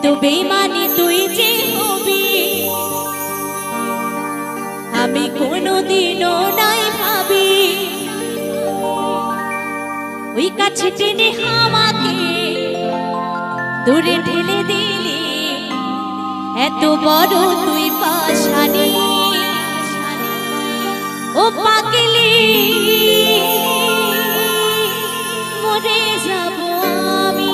এত বেইমানি তুই যে হবি আমি কোনোদিনও নাই ভাবি। ওই কাছে টেনে আমাকে দূরে ঠেলে দিলি, এত বড় তুই পাশানি। ও পাগলি মরে যাব আমি।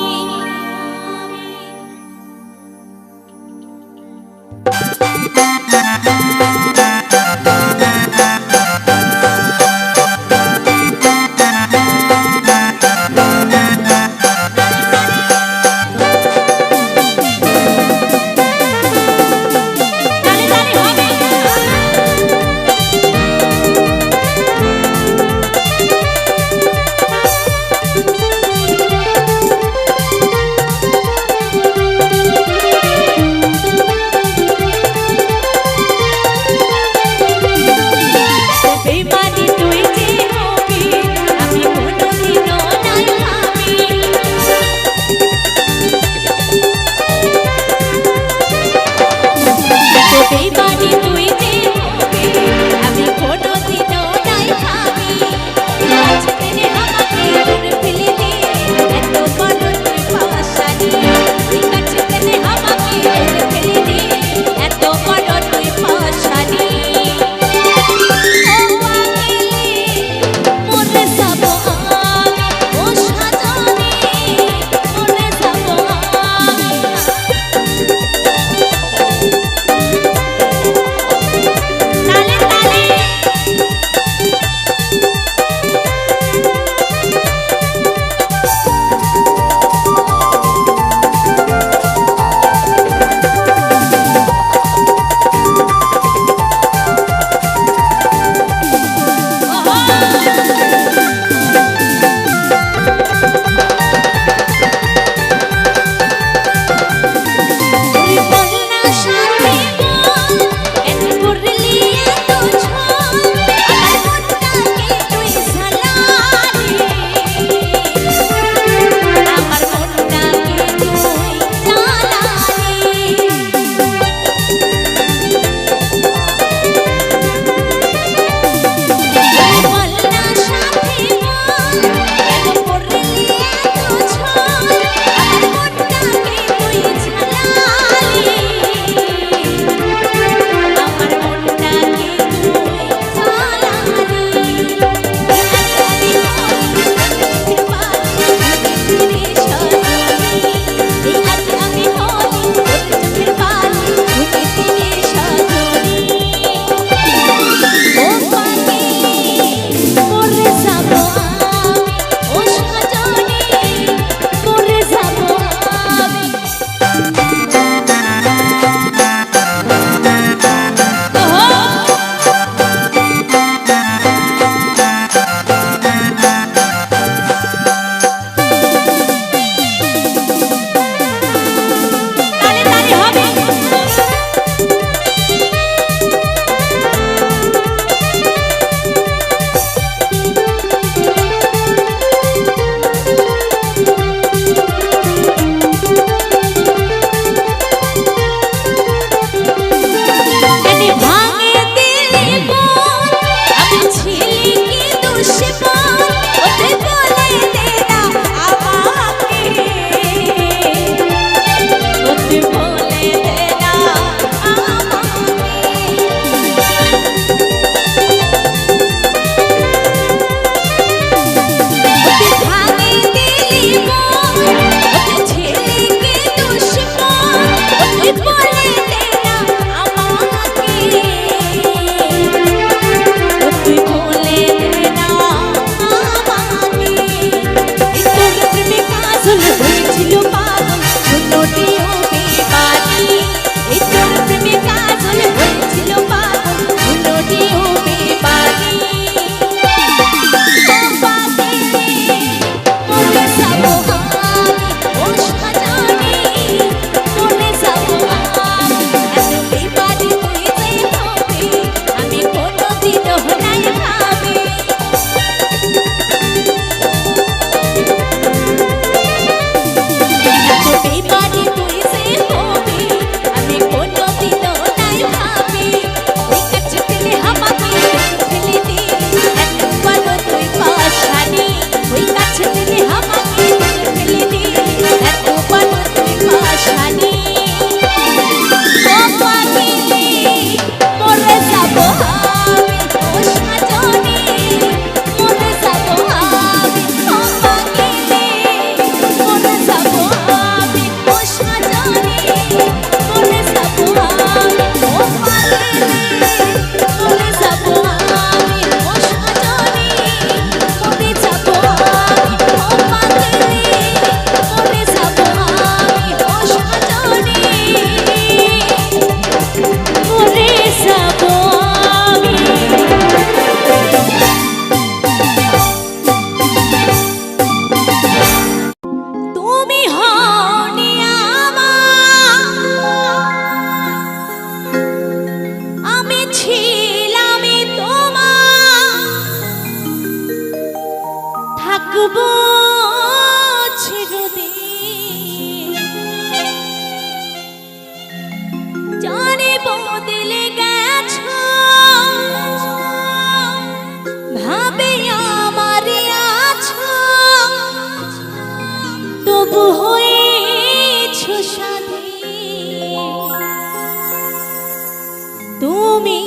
তুমি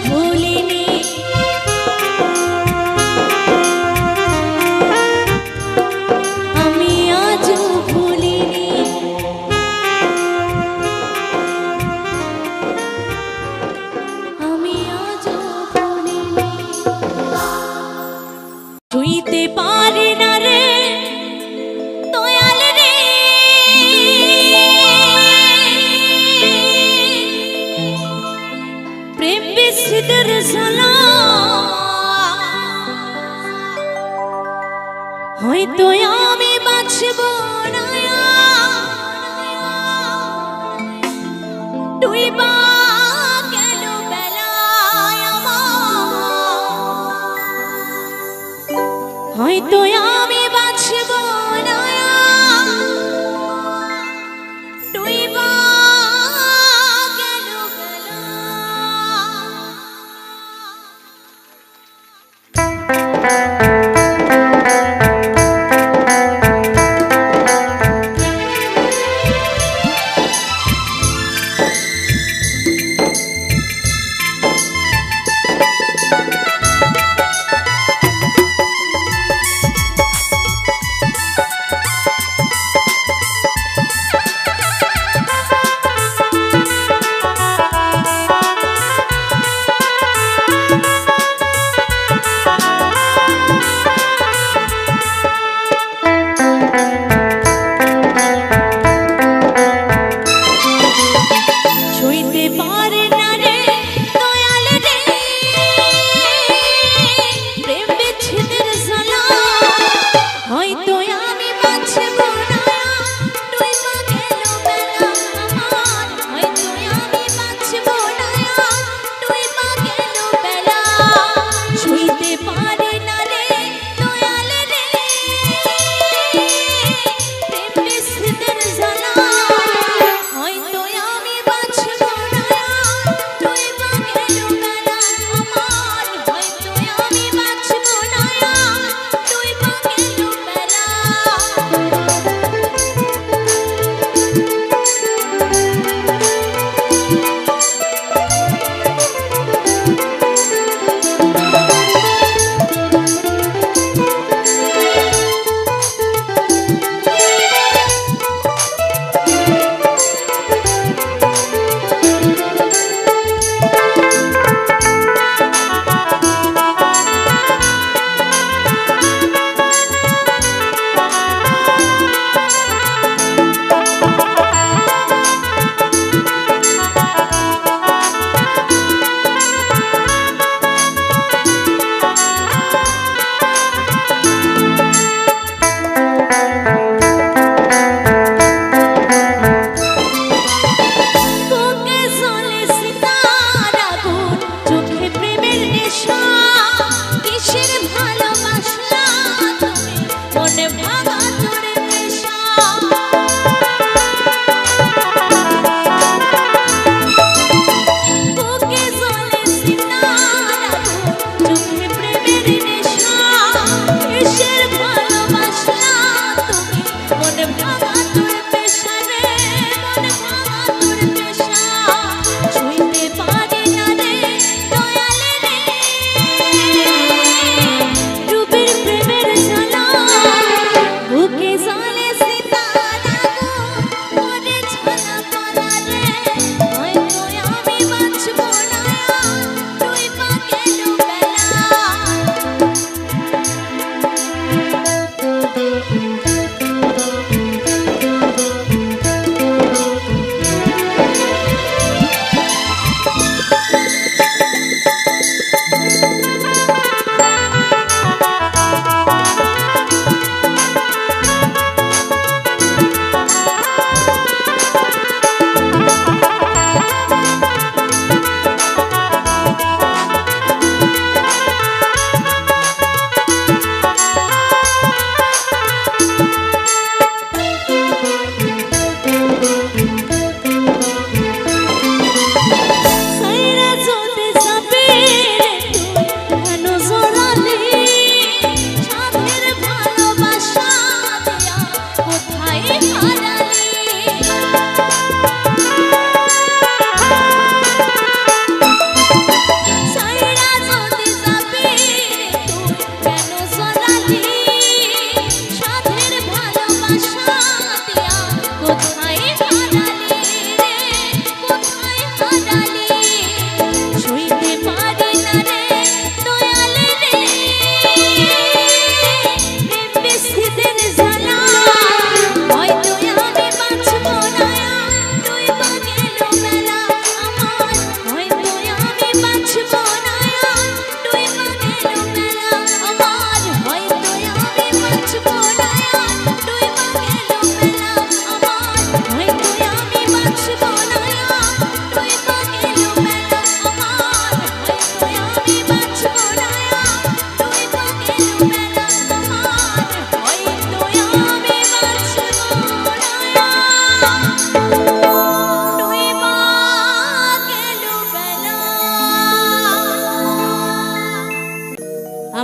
ভুলিনি। আমি আজও ভুলিনি। আমি আজও ভুলিনি। ছুঁইতে পারি না রে দয়াল রে, প্রেম বিস্মৃতির ঝালা। হয়তো আমি বাঁচব না, ডুইবা গেল বেলায় আমার। হয়তো আমি বাঁচব না, ডুইবা গেল বেলায়।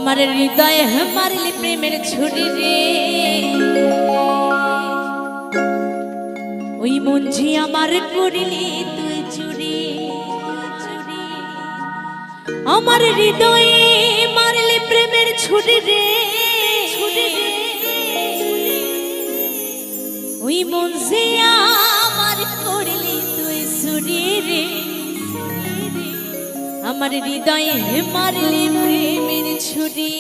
আমার হৃদয়ে মারলি প্রেমের ছুরি রে, ওই মঞ্জি আমার করিলি তুই চুরি। আমার হৃদয়ে মারলি প্রেমের ছুরি রে, ওই মঞ্জি আমার করিলি তুই চুরি রে। আমার হৃদয়ে মারলি প্রেমের ছুরি।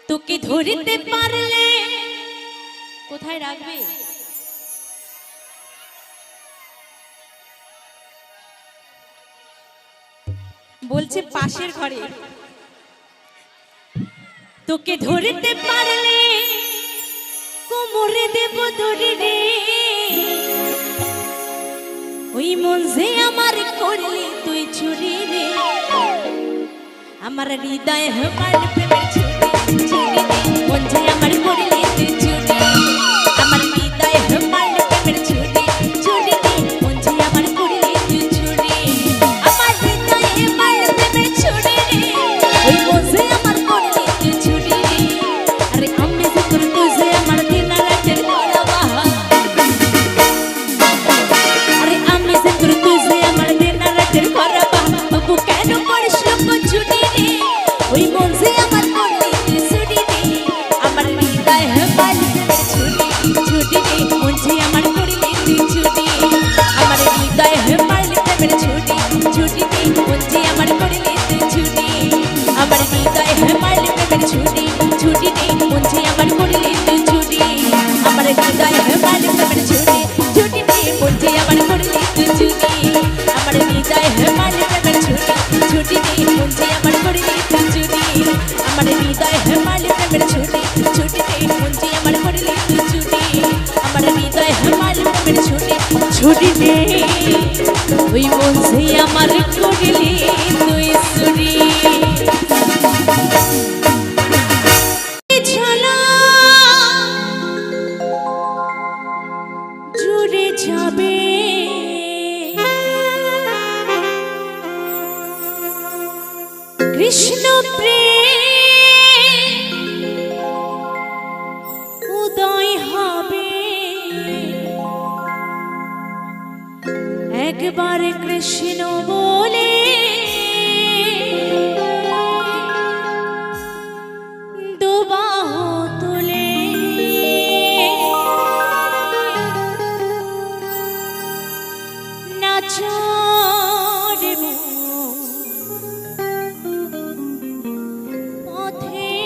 তোকে ধরতে পারলে কোথায় রাখবে? বলছে পাশের ঘরে। তোকে ধরতে পারলে কোমরে দেব দড়ি রে, ওই মন যে আমার করলি তুই চুরি রে। আমার হৃদয় আমার প্রেমের ছুরি ছুরি রে, মন যে আমার করলি তুই চুরি। আমার হৃদয় আমার প্রেমের ছুরি ছুরি রে, মন যে আমার করলি তুই চুরি। আমার হৃদয় আমার প্রেমের ছুরি রে, ওই মন যে আমার করলি তুই চুরি রে। আরে আমি যে তোর তুই যে আমার দিন রাতের করা বাহা। মন যে আমার করলি তুই চুরি আমার হৃদয় আমার প্রেমের ছুরি ছুরি রে ওই মন যে আমার করলি তুই চুরি জুড়ে যাবে কৃষ্ণ প্রেম উদয় হবে একবার কৃষ্ণ বলে দুবাহ তুলে নাচো রে পথে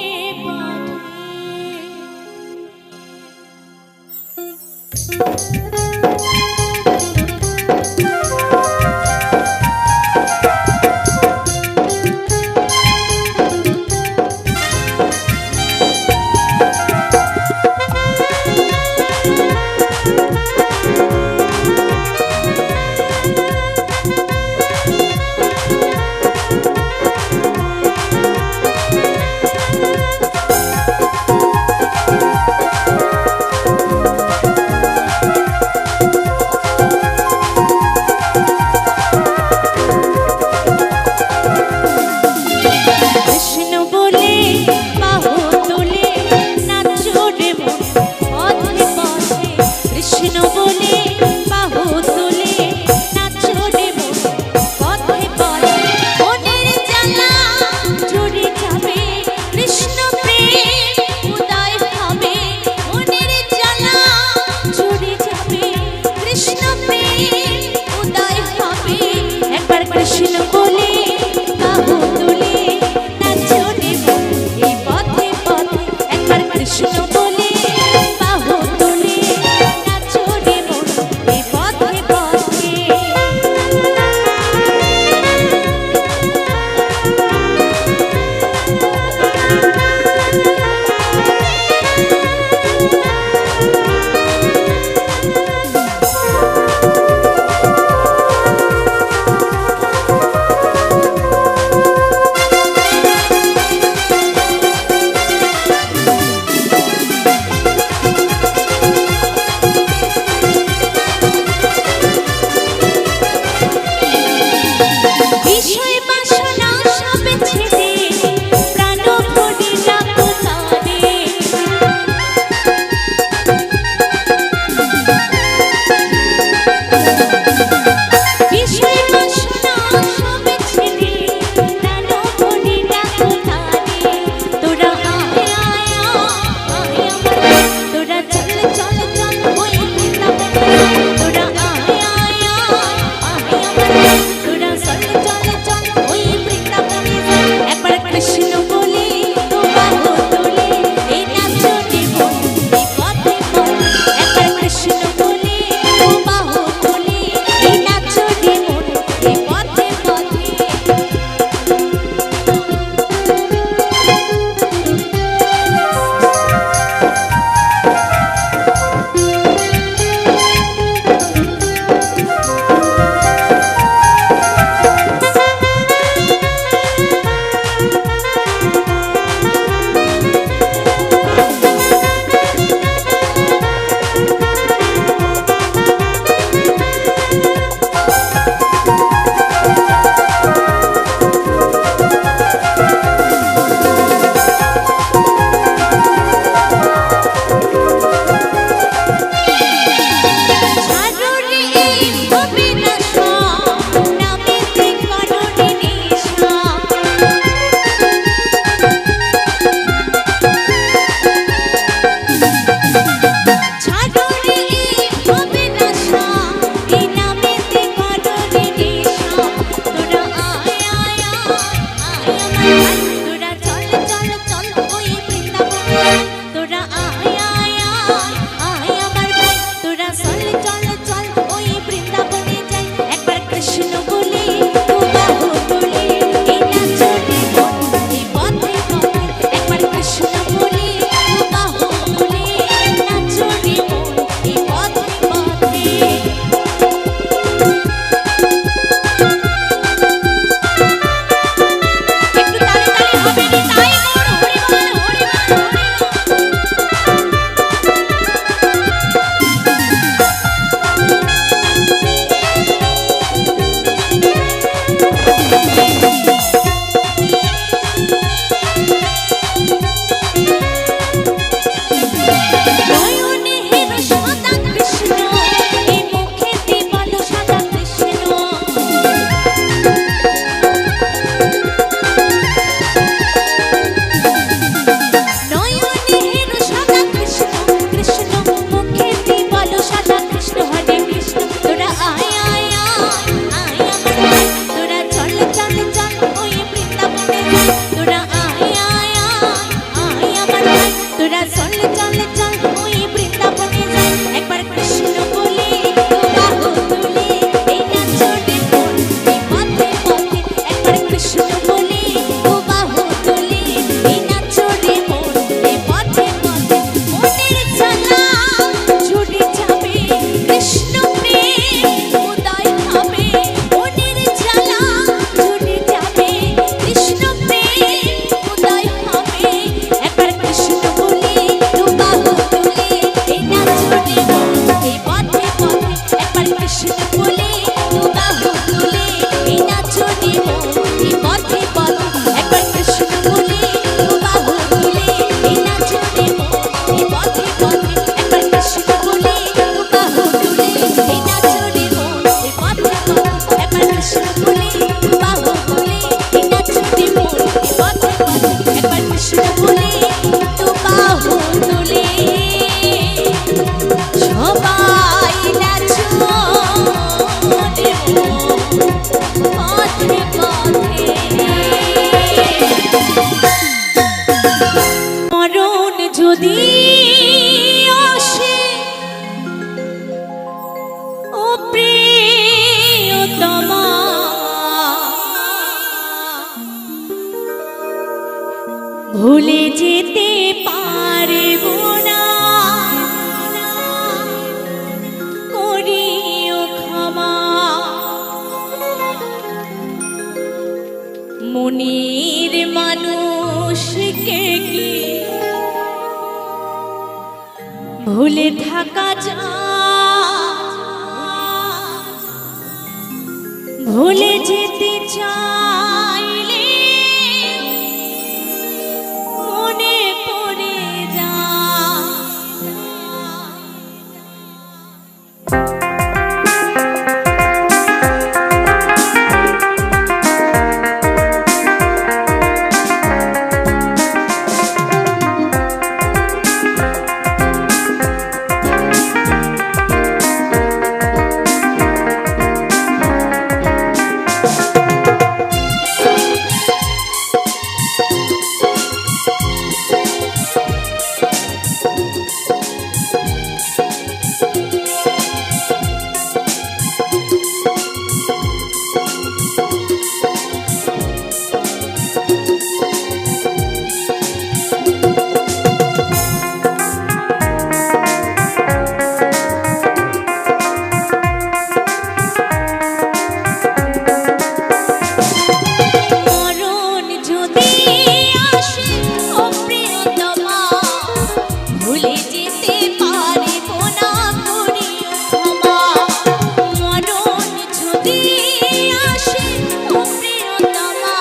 তোরা চল চল চল ওই বৃন্দাবনে যাই একবার কৃষ্ণ বলে বাহু তুলে এই নাচরে মন এই পথে পথে একবার কৃষ্ণ বলে বাহু তুলে এই নাচরে মন এই পথে পথে মনের জ্বালা ছুটে যাবে কৃষ্ণ প্রেম উদয় হবে মনের জ্বালা ছুটে যাবে কৃষ্ণ প্রেম উদয় হবে একবার কৃষ্ণ বলে বাহু তুলে এই নাচরে মন এই পথে পথে একবার কৃষ্ণ বলে বাহু তুলে এই নাচরে মন এই পথে পথে একবার কৃষ্ণ বলে বাহু তুলে এই নাচরে মন এই পথে পথে একবার কৃষ্ণ বলে বাহু তুলে এই নাচরে মন এই পথে পথে একবার কৃষ্ণ বলে বাহু তুলে এই নাচরে মন এই পথে পথে একবার কৃষ্ণ বলে বাহু তুলে সবাই নাচো রে পথে পথে মরণ যদি আসে ও প্রিয়তমা ভুলে যেতে পারব না করিও ক্ষমা মনের মানুষকে কি ভুলে থাকা যায় ভুলে যেতে চাইলে মনে পড়ে যায় মরণ যদি আসে ও প্রিয়তমা ভুলে যেতে পারব না করিও ক্ষমা মরণ যদি আসে ও প্রিয়তমা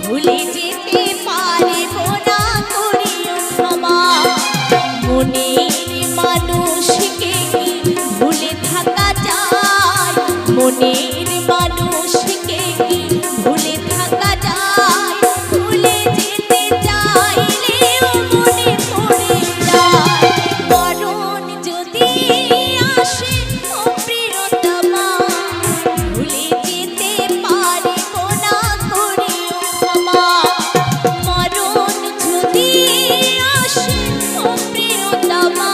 ভুলে যেতে পারব না করিও ক্ষমা মনের মানুষকে কি ভুলে থাকা যায় মনের মানুষকে কি ভুলে থাকা যায় ভুলে যেতে চাইলেও মনে পড়ে যায় মরণ যদি আসে ও প্রিয়তমা ভুলে যেতে পারব না করিও ক্ষমা মরণ যদি আসে ও প্রিয়তমা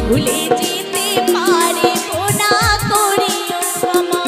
ভুলে যেতে পারব না করিও ক্ষমা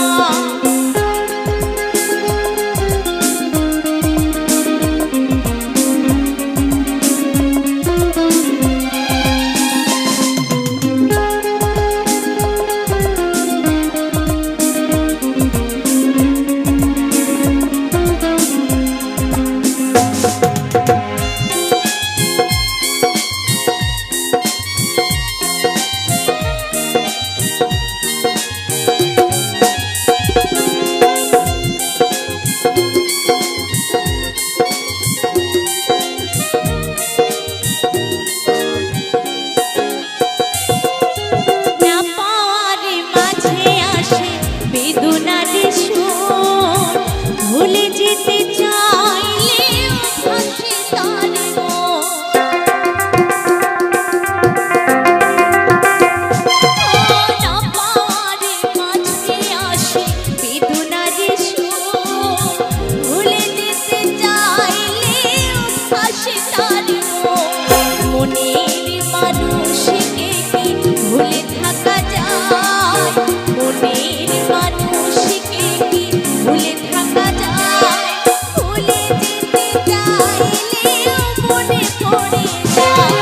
মনের মানুষকে কি ভুলে থাকা যায়? মনের মানুষকে কি ভুলে থাকা যায়? ভুলে যেতে চাইলেও মনে পড়ে যায়।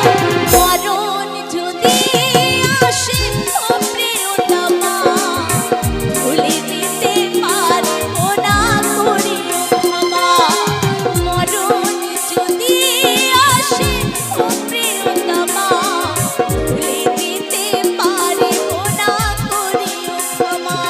মরণ যদি আসে ও প্রিয়তমা, ভুলে যেতে পারবো না, করিও ক্ষমা। মরণ যদি আসে ও প্রিয়তমা, ভুলে যেতে পারবো না, করিও ক্ষমা।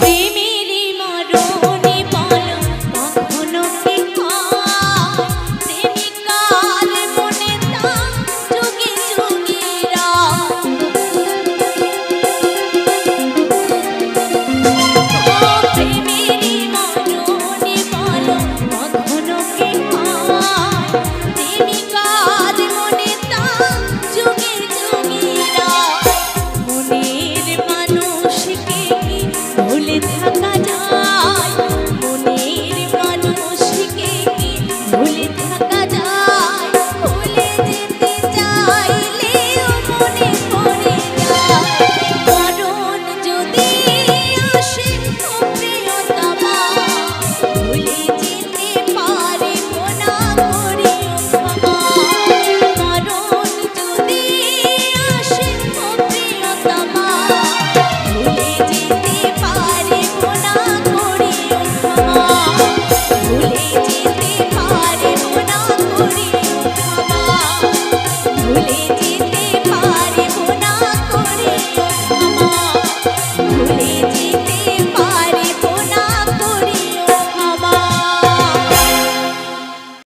প্রেমেরই মরণে বলো কখনো কি হয়? প্রেমিকার মনে তা যুগে যুগে রয়। প্রেমেরই মরণে বলো কখনো কি হয়? প্রেমিকার মনে তা যুগে যুগে রয়। মনের মানুষকে কি ভুলে থাকা যায়? মনের মানুষকে কি ভুলে থাকা যায়? ভুলে যেতে